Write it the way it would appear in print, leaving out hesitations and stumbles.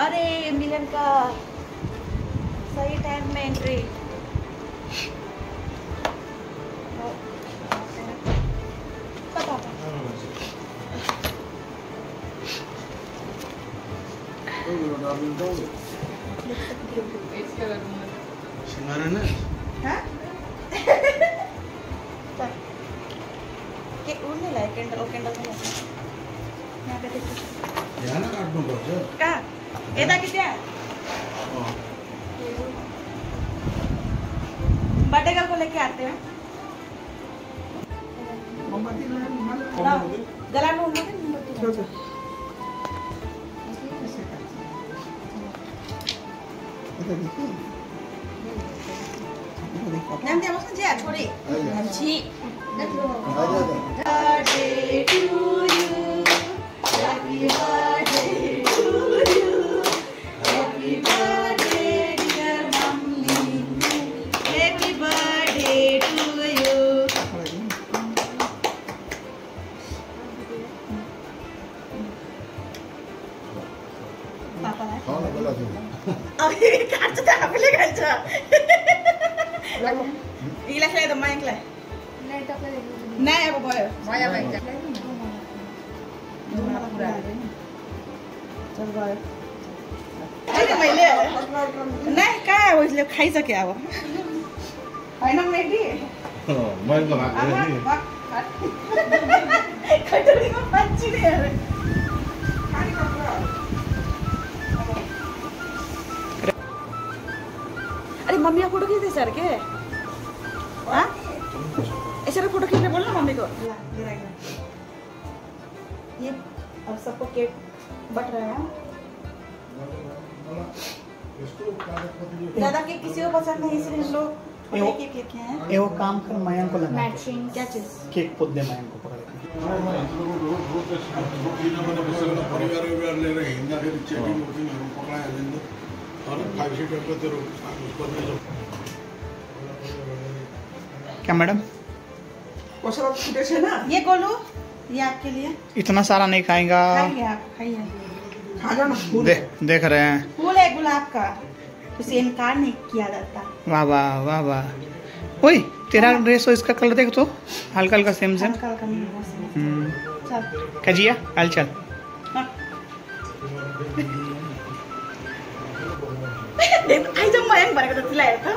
अरे मिलन का सही टाइम में एंट्री। उड़ने लायक कैंडल यहाँ पे देखो कहाँ एदा किती बर्थडे गर्ल को लेके आते हैं गला में nanti apa saja छोड़ी जी birthday to you happy birthday to you happy birthday dear mummy happy birthday to you papa lah अभी काट तो आप ले गए जा इला खेले तो मैं खेले नहीं तो खेले नहीं अब बोल माया बैठ जा चल भाई अरे मैं ले नहीं क्या है वो इसलिए खाई सके अब है ना मैं भी मैं तो भाग रही हूं कटोरी में पंची नहीं है अरे मम्मी आप फोटो खींचते सर के हाँ ऐसे फोटो खींचने बोलना मम्मी को ये अब सबको केक बट रहा है दादा के किसी को पसंद नहीं इसलिए हम लोग केक लेके हैं ये वो काम कर मयंक को लगा मैचिंग क्या चीज केक खुद दे मयंक को पकड़ के परिवार ले रहे हिंदा के चेकिंग वोटिंग हम पकड़ा है दिन और 5 सीट पे तो ऊपर में जो क्या मैडम कोसा फुटे से ना ये गोलू ये आपके लिए इतना सारा नहीं खाएगा खाइए आप खाइए खा लो ना फूल देख रहे हैं फूल है गुलाब का उसे इनकार नहीं किया जाता वाह वाह वाह वाह ओए तेरा ड्रेस और इसका कलर देख तो हल्का हल्का सेम सेम हल्का हल्का नहीं चल कजिया हाल चल आई जब मैं बड़ा कर दिलाया था